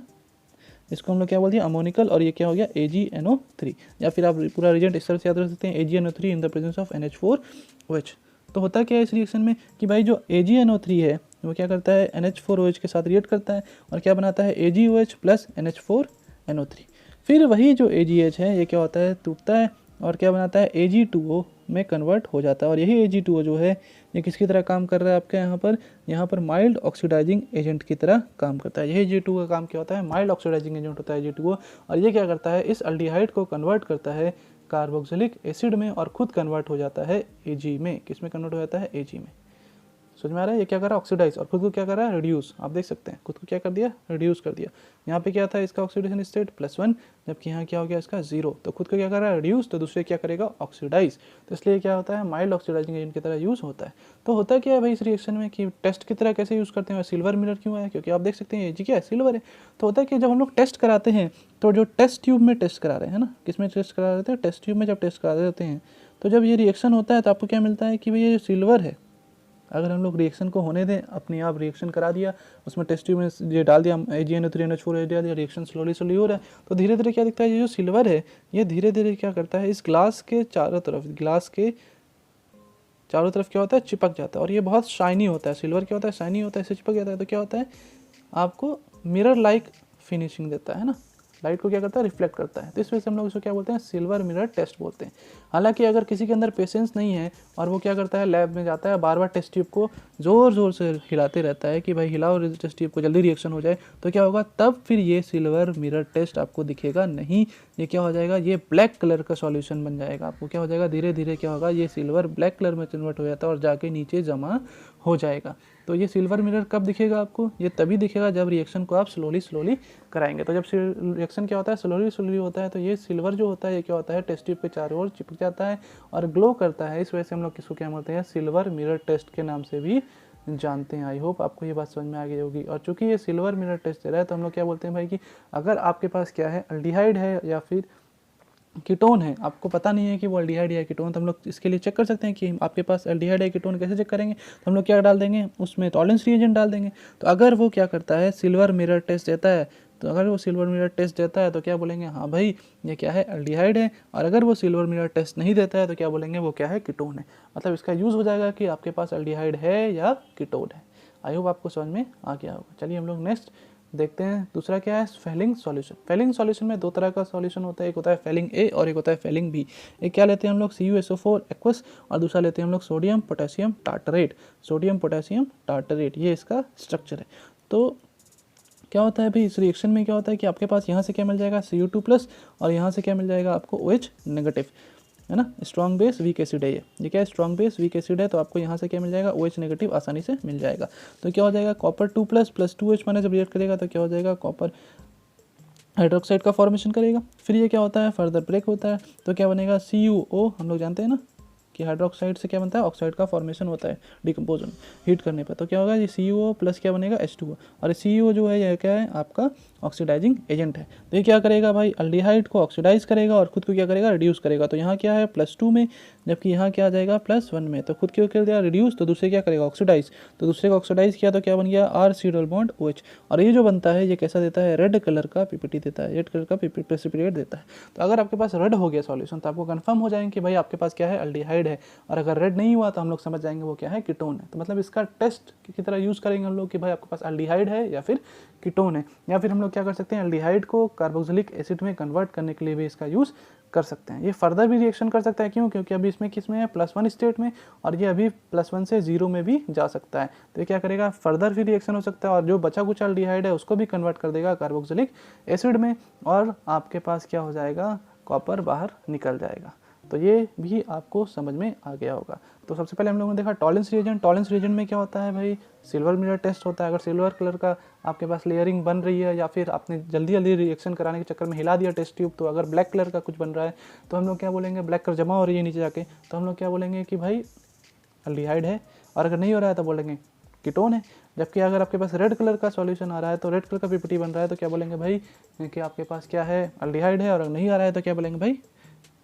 इसको हम लोग क्या बोलते हैं, अमोनिकल, और ये क्या हो गया, AgNO3। या फिर आप पूरा रिएजेंट इस तरह से याद रख सकते हैं, AgNO3 in the presence of NH4OH। तो होता क्या है इस रिएक्शन में कि भाई जो AgNO3 है वो क्या करता है, NH4OH के साथ रिएक्ट करता है और क्या बनाता है, AgOH + NH4NO3। फिर वही जो AgH है ये क्या होता है, टूटता है और क्या बनाता है, Ag2O में कन्वर्ट हो जाता है। और यही Ag2O जो है ये किसकी तरह काम कर रहा है आपके यहाँ पर माइल्ड ऑक्सीडाइजिंग एजेंट की तरह काम करता है। यही Ag2O का काम क्या होता है, माइल्ड ऑक्सीडाइजिंग एजेंट होता है Ag2O। और ये क्या करता है, इस अल्डिहाइड को कन्वर्ट करता है कार्बोक्सिलिक एसिड में और खुद कन्वर्ट हो जाता है Ag में। किस में कन्वर्ट हो जाता है, Ag में। समझ में आ रहा है, ये क्या कर रहा है, ऑक्सीडाइज, और खुद को क्या कर रहा है, रिड्यूस। आप देख सकते हैं खुद को क्या कर दिया, रिड्यूस कर दिया। यहाँ पे क्या था इसका ऑक्सीडेशन स्टेट +1, जबकि यहाँ क्या हो गया इसका 0। तो खुद को क्या कर रहा है, रिड्यूस, तो दूसरे क्या करेगा, ऑक्सीडाइज। तो इसलिए क्या होता है, माइल्ड ऑक्सीडाइजिंग एजेंट की तरह यूज़ होता है। तो होता क्या है भाई इस रिएक्शन में कि टेस्ट की तरह कैसे यूज़ करते हैं, सिल्वर मिरर क्यों है, क्योंकि आप देख सकते हैं ये क्या है, सिल्वर है। तो होता है कि जब हम लोग टेस्ट कराते हैं तो जो टेस्ट ट्यूब में टेस्ट करा रहे हैं ना, किस में टेस्ट करा रहे थे, टेस्ट ट्यूब में जब टेस्ट करा देते हैं तो जब ये रिएक्शन होता है तो आपको क्या मिलता है कि भाई ये सिल्वर है। अगर हम लोग रिएक्शन को होने दें, अपने आप रिएक्शन करा दिया, उसमें टेस्ट ट्यूब में ये डाल दिया AgNO3NH4 डाल दिया, रिएक्शन स्लोली हो रहा है, तो धीरे धीरे क्या दिखता है, ये जो सिल्वर है ये धीरे धीरे क्या करता है, इस ग्लास के चारों तरफ क्या होता है, चिपक जाता है। और ये बहुत शाइनी होता है, सिल्वर क्या होता है, शाइनी होता है, इससे चिपक जाता है। तो क्या होता है, आपको मिरर लाइक फिनिशिंग देता है ना, लाइट को क्या करता है, रिफ्लेक्ट करता है। तो इस वजह से हम लोग इसको क्या बोलते हैं, सिल्वर मिरर टेस्ट बोलते हैं। हालांकि अगर किसी के अंदर पेशेंस नहीं है और वो क्या करता है, लैब में जाता है, बार बार टेस्ट ट्यूब को ज़ोर ज़ोर से हिलाते रहता है कि भाई हिलाओ टेस्ट ट्यूब को, जल्दी रिएक्शन हो जाए, तो क्या होगा, तब फिर ये सिल्वर मिरर टेस्ट आपको दिखेगा नहीं। ये क्या हो जाएगा, ये ब्लैक कलर का सॉल्यूशन बन जाएगा। आपको क्या हो जाएगा, धीरे धीरे क्या होगा, ये सिल्वर ब्लैक कलर में कन्वर्ट हो जाता है और जाके नीचे जमा हो जाएगा। तो ये सिल्वर मिरर कब दिखेगा आपको, ये तभी दिखेगा जब रिएक्शन को आप स्लोली कराएंगे। तो जब रिएक्शन क्या होता है, स्लोली होता है, तो ये सिल्वर जो होता है ये क्या होता है, टेस्ट ट्यूब के चारों ओर चिपक जाता है और ग्लो करता है। इस वजह से हम लोग किसको क्या बोलते हैं, सिल्वर मिरर टेस्ट के नाम से भी जानते हैं। आई होप आपको ये बात समझ में आ गई होगी। और चूंकि ये सिल्वर मिरर टेस्ट दे रहा है तो हम लोग क्या बोलते हैं भाई कि अगर आपके पास क्या है, अल्डिहाइड है या फिर कीटोन है, आपको पता नहीं है कि वो एल्डिहाइड या कीटोन, तो हम लोग इसके लिए चेक कर सकते हैं कि आपके पास एल्डिहाइड या कीटोन कैसे चेक करेंगे। तो हम लोग क्या डाल देंगे, उसमें टॉलरेंस रिएजेंट डाल देंगे। तो अगर वो क्या करता है, सिल्वर मिरर टेस्ट देता है, तो अगर वो सिल्वर मिरर टेस्ट देता है तो क्या बोलेंगे, हाँ भाई ये क्या है, एल्डिहाइड है। और अगर वो सिल्वर मिरर टेस्ट नहीं देता है तो क्या बोलेंगे, वो क्या है, कीटोन है। मतलब इसका यूज़ हो जाएगा कि आपके पास एल्डिहाइड है या कीटोन है। आई होप आपको समझ में आ गया होगा। चलिए हम लोग नेक्स्ट देखते हैं, दूसरा क्या है, फेलिंग सॉल्यूशन। फेलिंग सॉल्यूशन में दो तरह का सॉल्यूशन होता है, एक होता है फेलिंग ए और एक होता है फेलिंग बी। एक क्या लेते हैं हम लोग, CuSO4 एक्वस, और दूसरा लेते हैं हम लोग सोडियम पोटेशियम टार्टरेट। ये इसका स्ट्रक्चर है। तो क्या होता है भाई इस रिएक्शन में, क्या होता है कि आपके पास यहाँ से क्या मिल जाएगा, Cu2+ और यहाँ से क्या मिल जाएगा आपको, OH नेगेटिव, है ना। स्ट्रॉन्ग बेस वीक एसिड है ये क्या है, स्ट्रॉन्ग बेस वीक एसिड है। तो आपको यहाँ से क्या मिल जाएगा, OH नेगेटिव आसानी से मिल जाएगा। तो क्या हो जाएगा, कॉपर 2+ + 2H माने जब रिएक्ट करेगा तो क्या हो जाएगा, कॉपर हाइड्रोक्साइड का फॉर्मेशन करेगा। फिर ये क्या होता है, फर्दर ब्रेक होता है, तो क्या बनेगा, CuO। हम लोग जानते हैं ना कि हाइड्रोक्साइड से क्या बनता है, ऑक्साइड का फॉर्मेशन होता है डिकम्पोजन हीट करने पर। तो क्या होगा, ये CuO+ क्या बनेगा, H2O। और CuO जो है ये क्या है, आपका ऑक्सीडाइजिंग एजेंट है। तो ये क्या करेगा भाई, अल्डिहाइड को ऑक्सीडाइज करेगा और खुद को क्या करेगा, रिड्यूस करेगा। तो यहाँ क्या है, +2 में, जबकि यहाँ क्या आ जाएगा, +1 में। तो खुद क्यों कर दिया, रिड्यूस, तो दूसरे क्या करेगा, ऑक्सीडाइज। तो दूसरे को ऑक्सीडाइज किया तो क्या बन गया, R डबल बॉन्ड OH। और ये जो बनता है ये कैसा देता है, रेड कलर का PPT देता है, रेड कलर का प्रेसिपिटेट देता है। तो अगर आपके पास रेड हो गया सॉल्यूशन तो आपको कंफर्म हो जाएंगे कि भाई आपके पास क्या है, अल्डिहाइड है। और अगर रेड नहीं हुआ तो हम लोग समझ जाएंगे वो क्या है, कीटोन है। तो मतलब इसका टेस्ट की तरह यूज़ करेंगे हम लोग कि भाई आपके पास अल्डिहाइड है या फिर कीटोन है। या फिर हम लोग क्या कर सकते हैं, अल्डिहाइड को कार्बोक्सिलिक एसिड में कन्वर्ट करने के लिए भी इसका यूज़ कर सकते हैं। ये फर्दर भी रिएक्शन कर सकता है, क्यों, क्योंकि अभी इसमें किस में है, +1 स्टेट में, और ये अभी +1 से 0 में भी जा सकता है। तो ये क्या करेगा, फर्दर भी रिएक्शन हो सकता है और जो बचा कुचा अल्डिहाइड है उसको भी कन्वर्ट कर देगा कार्बोक्सिलिक एसिड में, और आपके पास क्या हो जाएगा, कॉपर बाहर निकल जाएगा। तो ये भी आपको समझ में आ गया होगा। तो सबसे पहले हम लोगों ने देखा टॉलरेंस रिएजेंट। टॉलरेंस रिएजेंट में क्या होता है भाई, सिल्वर मिरर टेस्ट होता है। अगर सिल्वर कलर का आपके पास लेयरिंग बन रही है या फिर आपने जल्दी जल्दी रिएक्शन कराने के चक्कर में हिला दिया टेस्ट ट्यूब, तो अगर ब्लैक कलर का कुछ बन रहा है तो हम लोग क्या बोलेंगे, ब्लैक कलर जमा हो रही है नीचे जाके, तो हम लोग क्या बोलेंगे कि भाई अल्डिहाइड है। और अगर नहीं हो रहा है तो बोलेंगे कीटोन है। जबकि अगर आपके पास रेड कलर का सॉल्यूशन आ रहा है, तो रेड कलर का PPT बन रहा है, तो क्या बोलेंगे भाई कि आपके पास क्या है, अल्डिहाइड है। और अगर नहीं आ रहा है तो क्या बोलेंगे भाई,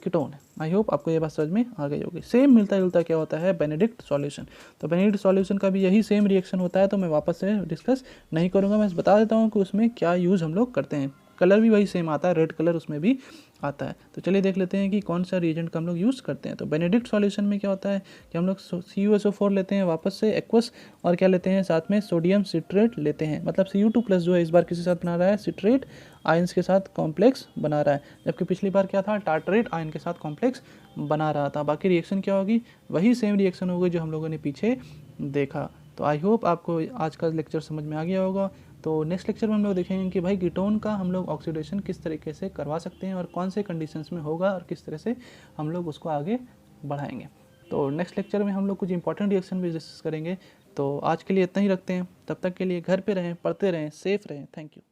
कीटोन है। आई होप आपको ये बात समझ में आ गई होगी। सेम मिलता जुलता क्या होता है, बेनेडिक्ट सॉल्यूशन। तो बेनेडिक्ट सॉल्यूशन का भी यही सेम रिएक्शन होता है, तो मैं वापस से डिस्कस नहीं करूँगा, मैं बता देता हूँ कि उसमें क्या यूज़ हम लोग करते हैं। कलर भी वही सेम आता है, रेड कलर उसमें भी आता है। तो चलिए देख लेते हैं कि कौन सा रिएजेंट का हम लोग यूज़ करते हैं। तो बेनेडिक्ट सॉल्यूशन में क्या होता है कि हम लोग CuSO4 लेते हैं वापस से एक्वस, और क्या लेते हैं साथ में सोडियम सिट्रेट लेते हैं, मतलब Cu2+ जो है इस बार किसी साथ बना रहा है, सिट्रेट आयंस के साथ कॉम्प्लेक्स बना रहा है, जबकि पिछली बार क्या था, टार्टरेट आयन के साथ कॉम्प्लेक्स बना रहा था। बाकी रिएक्शन क्या होगी, वही सेम रिएक्शन होगी जो हम लोगों ने पीछे देखा। तो आई होप आपको आज का लेक्चर समझ में आ गया होगा। तो नेक्स्ट लेक्चर में हम लोग देखेंगे कि भाई कीटोन का हम लोग ऑक्सीडेशन किस तरीके से करवा सकते हैं और कौन से कंडीशंस में होगा और किस तरह से हम लोग उसको आगे बढ़ाएंगे। तो नेक्स्ट लेक्चर में हम लोग कुछ इंपॉर्टेंट रिएक्शन भी डिस्कस करेंगे। तो आज के लिए इतना ही रखते हैं, तब तक के लिए घर पे रहें, पढ़ते रहें, सेफ रहें। Thank you.